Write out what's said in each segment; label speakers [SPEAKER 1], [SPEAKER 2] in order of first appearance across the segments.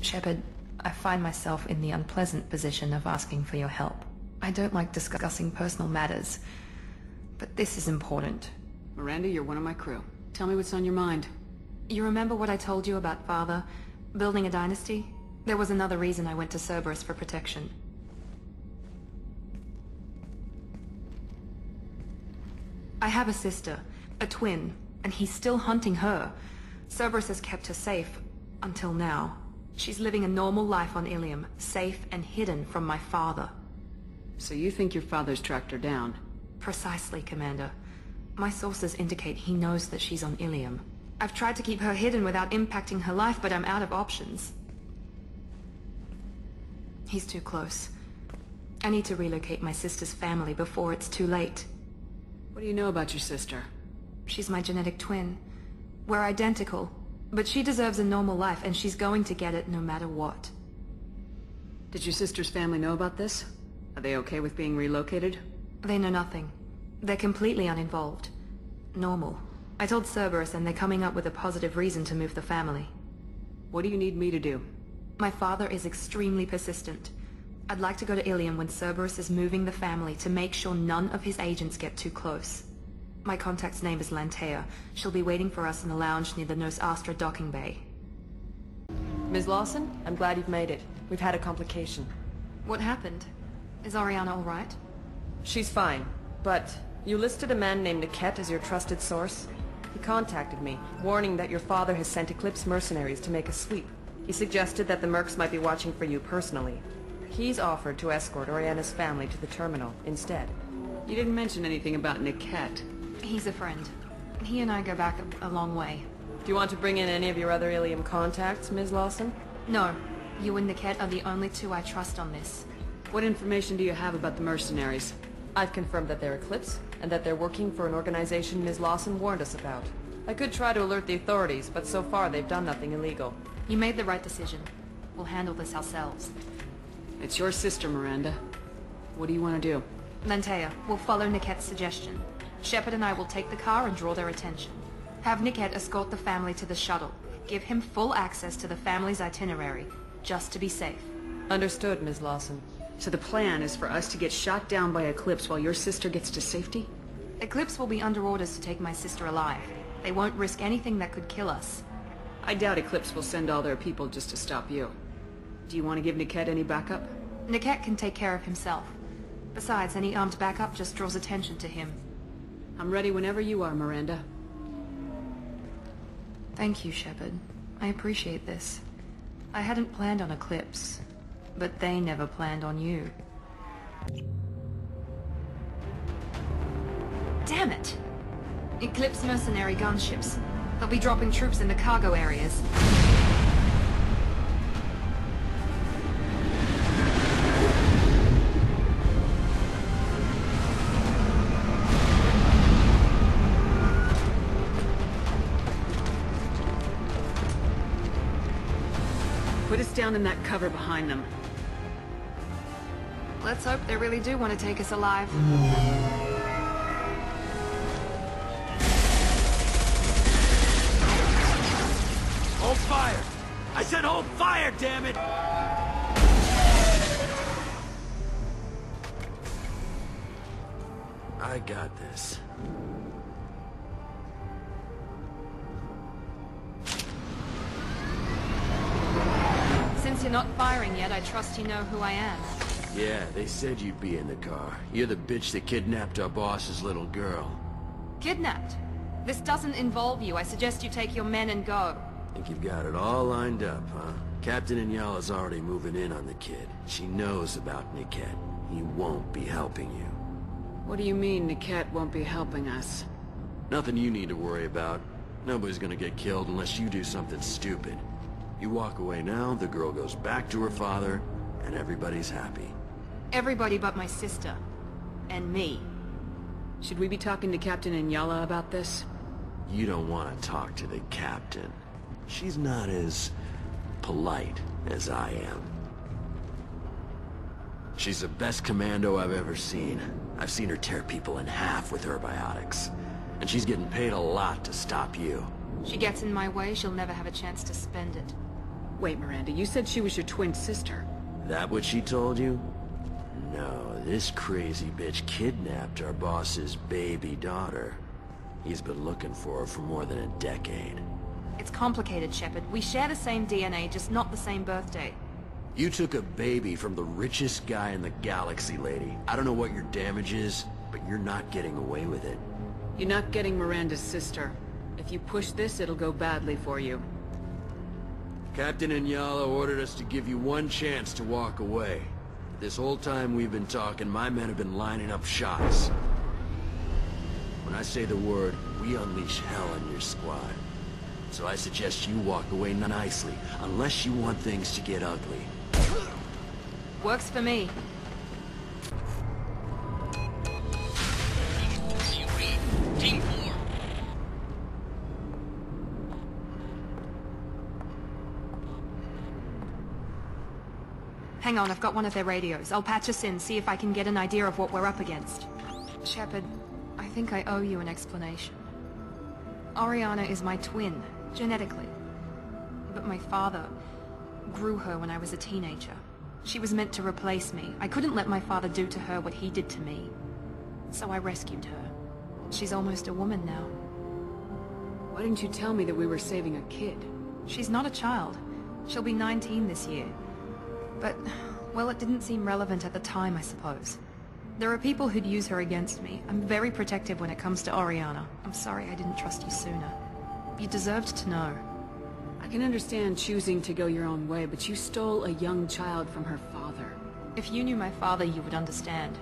[SPEAKER 1] Shepard, I find myself in the unpleasant position of asking for your help. I don't like discussing personal matters, but this is important.
[SPEAKER 2] Miranda, you're one of my crew. Tell me what's on your mind.
[SPEAKER 1] You remember what I told you about Father? Building a dynasty? There was another reason I went to Cerberus for protection. I have a sister, a twin, and he's still hunting her. Cerberus has kept her safe, until now. She's living a normal life on Ilium, safe and hidden from my father.
[SPEAKER 2] So you think your father's tracked her down?
[SPEAKER 1] Precisely, Commander. My sources indicate he knows that she's on Ilium. I've tried to keep her hidden without impacting her life, but I'm out of options. He's too close. I need to relocate my sister's family before it's too late.
[SPEAKER 2] What do you know about your sister?
[SPEAKER 1] She's my genetic twin. We're identical, but she deserves a normal life, and she's going to get it no matter what.
[SPEAKER 2] Did your sister's family know about this? Are they okay with being relocated?
[SPEAKER 1] They know nothing. They're completely uninvolved. Normal. I told Cerberus, and they're coming up with a positive reason to move the family.
[SPEAKER 2] What do you need me to do?
[SPEAKER 1] My father is extremely persistent. I'd like to go to Ilium when Cerberus is moving the family to make sure none of his agents get too close. My contact's name is Lantea. She'll be waiting for us in the lounge near the Nos Astra docking bay.
[SPEAKER 3] Ms. Lawson, I'm glad you've made it. We've had a complication.
[SPEAKER 1] What happened? Is Ariana all right?
[SPEAKER 3] She's fine, but you listed a man named Niket as your trusted source. He contacted me, warning that your father has sent Eclipse mercenaries to make a sweep. He suggested that the mercs might be watching for you personally. He's offered to escort Oriana's family to the terminal instead.
[SPEAKER 2] You didn't mention anything about Niket.
[SPEAKER 1] He's a friend. He and I go back a long way.
[SPEAKER 3] Do you want to bring in any of your other Ilium contacts, Ms. Lawson?
[SPEAKER 1] No. You and Niket are the only two I trust on this.
[SPEAKER 2] What information do you have about the mercenaries?
[SPEAKER 3] I've confirmed that they're Eclipse, and that they're working for an organization Ms. Lawson warned us about. I could try to alert the authorities, but so far they've done nothing illegal.
[SPEAKER 1] You made the right decision. We'll handle this ourselves.
[SPEAKER 2] It's your sister, Miranda. What do you want to do?
[SPEAKER 1] Lantea, we'll follow Niket's suggestion. Shepard and I will take the car and draw their attention. Have Niket escort the family to the shuttle. Give him full access to the family's itinerary, just to be safe.
[SPEAKER 3] Understood, Ms. Lawson.
[SPEAKER 2] So the plan is for us to get shot down by Eclipse while your sister gets to safety?
[SPEAKER 1] Eclipse will be under orders to take my sister alive. They won't risk anything that could kill us.
[SPEAKER 2] I doubt Eclipse will send all their people just to stop you. Do you want to give Niket any backup?
[SPEAKER 1] Niket can take care of himself. Besides, any armed backup just draws attention to him.
[SPEAKER 2] I'm ready whenever you are, Miranda.
[SPEAKER 1] Thank you, Shepard. I appreciate this. I hadn't planned on Eclipse, but they never planned on you. Damn it! Eclipse mercenary gunships. They'll be dropping troops in the cargo areas.
[SPEAKER 2] Put us down in that cover behind them.
[SPEAKER 1] Let's hope they really do want to take us alive.
[SPEAKER 4] Hold fire! I said hold fire, damn it! I got this.
[SPEAKER 1] Since you're not firing yet, I trust you know who I am.
[SPEAKER 4] Yeah, they said you'd be in the car. You're the bitch that kidnapped our boss's little girl.
[SPEAKER 1] Kidnapped? This doesn't involve you. I suggest you take your men and go.
[SPEAKER 4] Think you've got it all lined up, huh? Captain Inyala's already moving in on the kid. She knows about Niket. He won't be helping you.
[SPEAKER 2] What do you mean Niket won't be helping us?
[SPEAKER 4] Nothing you need to worry about. Nobody's gonna get killed unless you do something stupid. You walk away now, the girl goes back to her father, and everybody's happy.
[SPEAKER 1] Everybody but my sister. And me.
[SPEAKER 2] Should we be talking to Captain Inyala about this?
[SPEAKER 4] You don't want to talk to the captain. She's not as polite as I am. She's the best commando I've ever seen. I've seen her tear people in half with her biotics. And she's getting paid a lot to stop you.
[SPEAKER 1] She gets in my way, she'll never have a chance to spend it.
[SPEAKER 2] Wait, Miranda, you said she was your twin sister.
[SPEAKER 4] That what she told you? No, this crazy bitch kidnapped our boss's baby daughter. He's been looking for her for more than a decade.
[SPEAKER 1] It's complicated, Shepard. We share the same DNA, just not the same birthday.
[SPEAKER 4] You took a baby from the richest guy in the galaxy, lady. I don't know what your damage is, but you're not getting away with it.
[SPEAKER 2] You're not getting Miranda's sister. If you push this, it'll go badly for you.
[SPEAKER 4] Captain Inyala ordered us to give you one chance to walk away. This whole time we've been talking, my men have been lining up shots. When I say the word, we unleash hell on your squad. So I suggest you walk away nicely, unless you want things to get ugly.
[SPEAKER 1] Works for me.
[SPEAKER 5] Team 4.
[SPEAKER 1] Hang on, I've got one of their radios. I'll patch us in, see if I can get an idea of what we're up against. Shepard, I think I owe you an explanation. Oriana is my twin, genetically. But my father grew her when I was a teenager. She was meant to replace me. I couldn't let my father do to her what he did to me. So I rescued her. She's almost a woman now.
[SPEAKER 2] Why didn't you tell me that we were saving a kid?
[SPEAKER 1] She's not a child. She'll be 19 this year. But, well, it didn't seem relevant at the time, I suppose. There are people who'd use her against me. I'm very protective when it comes to Oriana. I'm sorry I didn't trust you sooner. You deserved to know.
[SPEAKER 2] I can understand choosing to go your own way, but you stole a young child from her father.
[SPEAKER 1] If you knew my father, you would understand.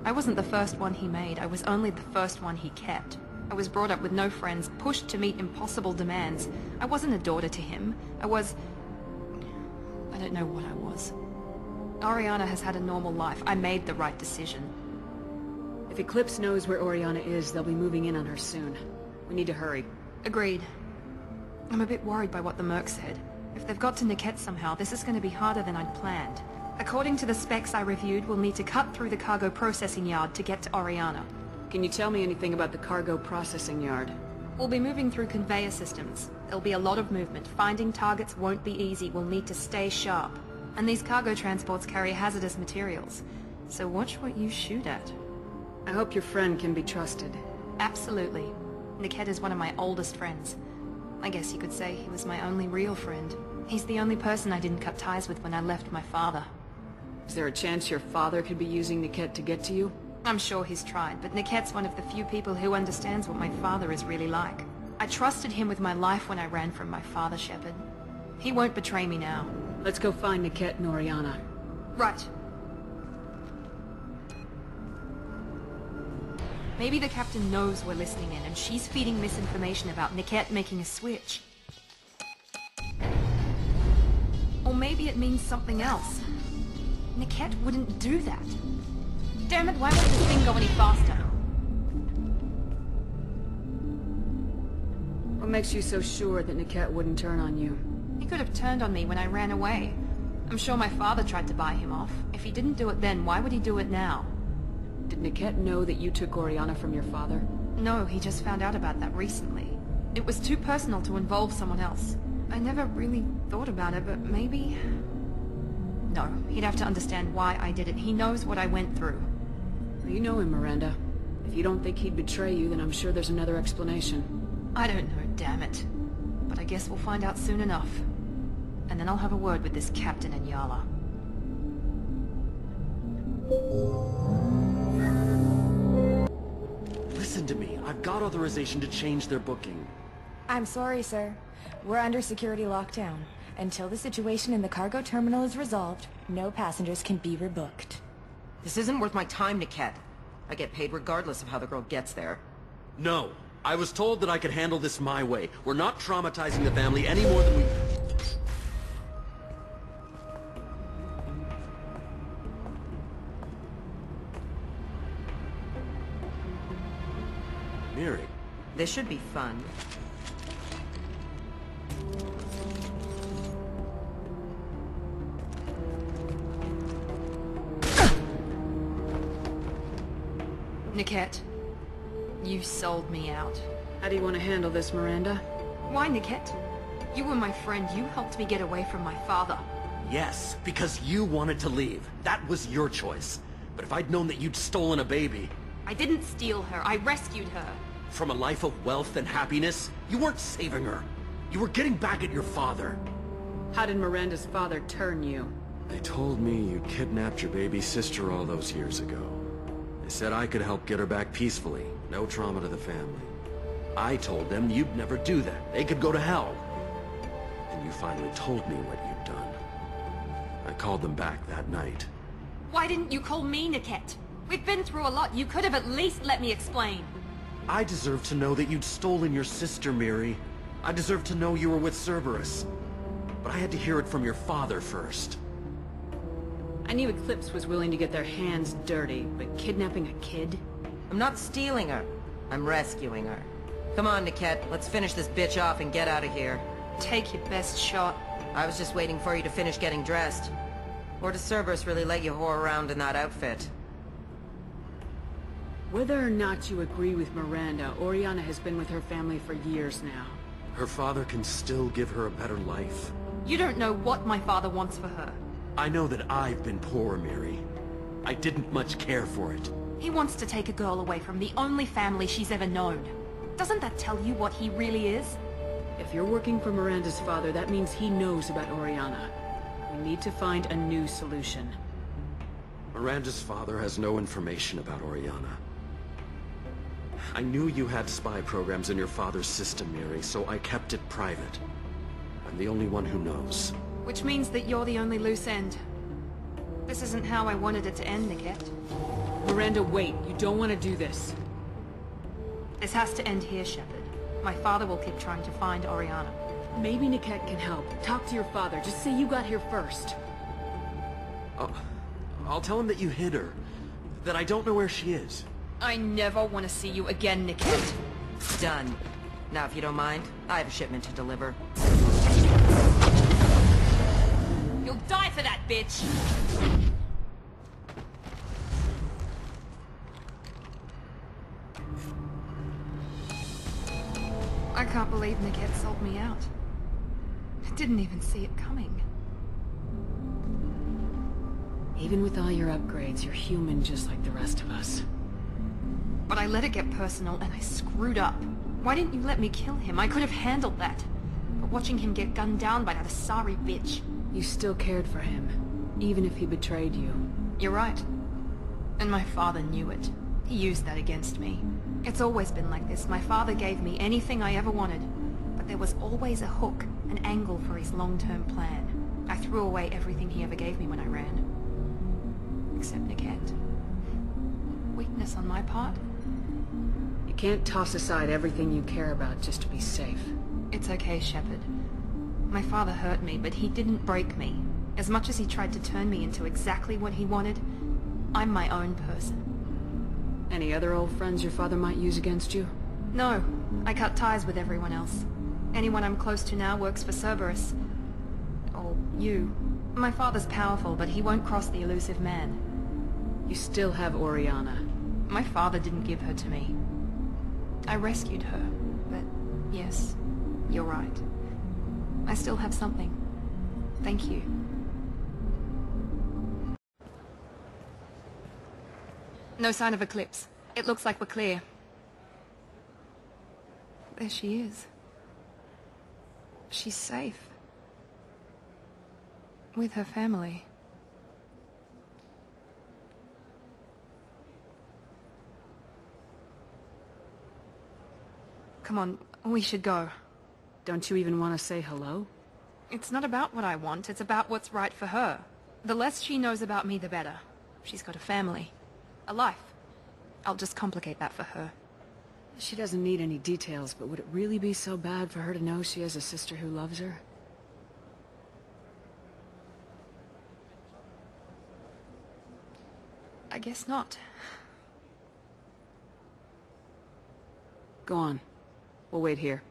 [SPEAKER 1] I wasn't the first one he made. I was only the first one he kept. I was brought up with no friends, pushed to meet impossible demands. I wasn't a daughter to him. I don't know what I was. Oriana has had a normal life. I made the right decision.
[SPEAKER 2] If Eclipse knows where Oriana is, they'll be moving in on her soon. We need to hurry.
[SPEAKER 1] Agreed. I'm a bit worried by what the Merc said. If they've got to Niket somehow, this is going to be harder than I'd planned. According to the specs I reviewed, we'll need to cut through the cargo processing yard to get to Oriana.
[SPEAKER 2] Can you tell me anything about the cargo processing yard?
[SPEAKER 1] We'll be moving through conveyor systems. There'll be a lot of movement. Finding targets won't be easy. We'll need to stay sharp. And these cargo transports carry hazardous materials. So watch what you shoot at.
[SPEAKER 2] I hope your friend can be trusted.
[SPEAKER 1] Absolutely. Niket is one of my oldest friends. I guess you could say he was my only real friend. He's the only person I didn't cut ties with when I left my father.
[SPEAKER 2] Is there a chance your father could be using Niket to get to you?
[SPEAKER 1] I'm sure he's tried, but Niket's one of the few people who understands what my father is really like. I trusted him with my life when I ran from my father, Shepard. He won't betray me now.
[SPEAKER 2] Let's go find Niket and Oriana.
[SPEAKER 1] Right. Maybe the captain knows we're listening in, and she's feeding misinformation about Niket making a switch. Or maybe it means something else. Niket wouldn't do that. Damn it, why won't this thing go any faster?
[SPEAKER 2] What makes you so sure that Niket wouldn't turn on you?
[SPEAKER 1] He could have turned on me when I ran away. I'm sure my father tried to buy him off. If he didn't do it then, why would he do it now?
[SPEAKER 2] Did Niket know that you took Oriana from your father?
[SPEAKER 1] No, he just found out about that recently. It was too personal to involve someone else. I never really thought about it, but maybe... No, he'd have to understand why I did it. He knows what I went through.
[SPEAKER 2] You know him, Miranda. If you don't think he'd betray you, then I'm sure there's another explanation.
[SPEAKER 1] I don't know, damn it. But I guess we'll find out soon enough. And then I'll have a word with this Captain Inyala.
[SPEAKER 4] Listen to me. I've got authorization to change their booking.
[SPEAKER 6] I'm sorry, sir. We're under security lockdown. Until the situation in the cargo terminal is resolved, no passengers can be rebooked.
[SPEAKER 3] This isn't worth my time, Niket. I get paid regardless of how the girl gets there.
[SPEAKER 4] No. I was told that I could handle this my way. We're not traumatizing the family any more than we... Miri.
[SPEAKER 3] This should be fun.
[SPEAKER 1] Niket, you sold me out.
[SPEAKER 2] How do you want to handle this, Miranda?
[SPEAKER 1] Why, Niket? You were my friend. You helped me get away from my father.
[SPEAKER 7] Yes, because you wanted to leave. That was your choice. But if I'd known that you'd stolen a baby...
[SPEAKER 1] I didn't steal her. I rescued her.
[SPEAKER 7] From a life of wealth and happiness, you weren't saving her. You were getting back at your father.
[SPEAKER 2] How did Miranda's father turn you?
[SPEAKER 4] They told me you kidnapped your baby sister all those years ago. They said I could help get her back peacefully. No trauma to the family.
[SPEAKER 7] I told them you'd never do that. They could go to hell.
[SPEAKER 4] And you finally told me what you'd done. I called them back that night.
[SPEAKER 1] Why didn't you call me, Niket? We've been through a lot. You could have at least let me explain.
[SPEAKER 7] I deserve to know that you'd stolen your sister, Miri. I deserve to know you were with Cerberus. But I had to hear it from your father first.
[SPEAKER 2] I knew Eclipse was willing to get their hands dirty, but kidnapping a kid?
[SPEAKER 3] I'm not stealing her. I'm rescuing her. Come on, Niket. Let's finish this bitch off and get out of here.
[SPEAKER 1] Take your best shot.
[SPEAKER 3] I was just waiting for you to finish getting dressed. Or does Cerberus really let you whore around in that outfit?
[SPEAKER 2] Whether or not you agree with Miranda, Oriana has been with her family for years now.
[SPEAKER 4] Her father can still give her a better life.
[SPEAKER 1] You don't know what my father wants for her.
[SPEAKER 7] I know that I've been poor, Miri. I didn't much care for it.
[SPEAKER 1] He wants to take a girl away from the only family she's ever known. Doesn't that tell you what he really is?
[SPEAKER 2] If you're working for Miranda's father, that means he knows about Oriana. We need to find a new solution.
[SPEAKER 4] Miranda's father has no information about Oriana. I knew you had spy programs in your father's system, Miri, so I kept it private. I'm the only one who knows.
[SPEAKER 1] Which means that you're the only loose end. This isn't how I wanted it to end, Niket.
[SPEAKER 2] Miranda, wait. You don't want to do this.
[SPEAKER 1] This has to end here, Shepard. My father will keep trying to find Oriana.
[SPEAKER 2] Maybe Niket can help. Talk to your father. Just say you got here first.
[SPEAKER 7] I'll tell him that you hid her. That I don't know where she is.
[SPEAKER 1] I never want to see you again, Niket.
[SPEAKER 3] Done. Now, if you don't mind, I have a shipment to deliver.
[SPEAKER 1] You'll die for that, bitch! I can't believe Niket sold me out. I didn't even see it coming.
[SPEAKER 2] Even with all your upgrades, you're human just like the rest of us.
[SPEAKER 1] But I let it get personal and I screwed up. Why didn't you let me kill him? I could have handled that. But watching him get gunned down by that Asari bitch...
[SPEAKER 2] You still cared for him, even if he betrayed you.
[SPEAKER 1] You're right. And my father knew it. He used that against me. It's always been like this. My father gave me anything I ever wanted. But there was always a hook, an angle for his long-term plan. I threw away everything he ever gave me when I ran. Except Niket. Weakness on my part?
[SPEAKER 2] You can't toss aside everything you care about just to be safe.
[SPEAKER 1] It's okay, Shepard. My father hurt me, but he didn't break me. As much as he tried to turn me into exactly what he wanted, I'm my own person.
[SPEAKER 2] Any other old friends your father might use against you?
[SPEAKER 1] No, I cut ties with everyone else. Anyone I'm close to now works for Cerberus. Or you. My father's powerful, but he won't cross the elusive man.
[SPEAKER 2] You still have Oriana.
[SPEAKER 1] My father didn't give her to me. I rescued her, but yes, you're right. I still have something. Thank you. No sign of Eclipse. It looks like we're clear. There she is. She's safe. With her family. Come on, we should go.
[SPEAKER 2] Don't you even want to say hello?
[SPEAKER 1] It's not about what I want, it's about what's right for her. The less she knows about me, the better. She's got a family. A life. I'll just complicate that for her.
[SPEAKER 2] She doesn't need any details, but would it really be so bad for her to know she has a sister who loves her?
[SPEAKER 1] I guess not.
[SPEAKER 2] Go on. We'll wait here.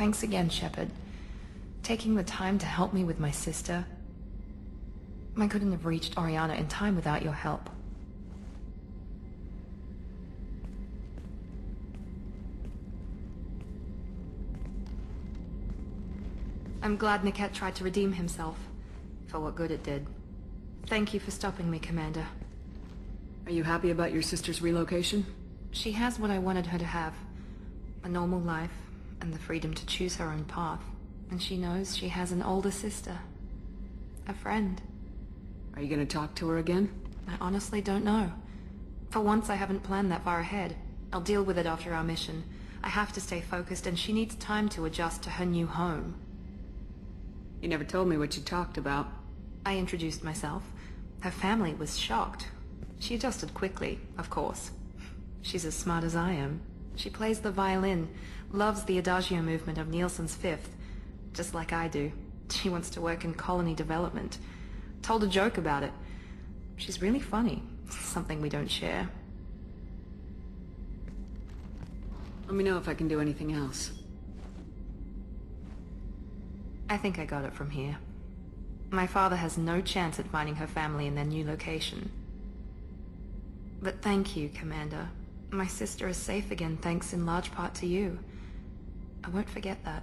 [SPEAKER 1] Thanks again, Shepard. Taking the time to help me with my sister. I couldn't have reached Oriana in time without your help. I'm glad Niket tried to redeem himself, for what good it did. Thank you for stopping me, Commander.
[SPEAKER 2] Are you happy about your sister's relocation?
[SPEAKER 1] She has what I wanted her to have. A normal life, and the freedom to choose her own path. And she knows she has an older sister. A friend.
[SPEAKER 2] Are you gonna talk to her again?
[SPEAKER 1] I honestly don't know. For once, I haven't planned that far ahead. I'll deal with it after our mission. I have to stay focused, and she needs time to adjust to her new home.
[SPEAKER 2] You never told me what you talked about.
[SPEAKER 1] I introduced myself. Her family was shocked. She adjusted quickly, of course. She's as smart as I am. She plays the violin, loves the Adagio movement of Nielsen's Fifth, just like I do. She wants to work in colony development. Told a joke about it. She's really funny, something we don't share.
[SPEAKER 2] Let me know if I can do anything else.
[SPEAKER 1] I think I got it from here. My father has no chance at finding her family in their new location. But thank you, Commander. My sister is safe again thanks in large part to you. I won't forget that.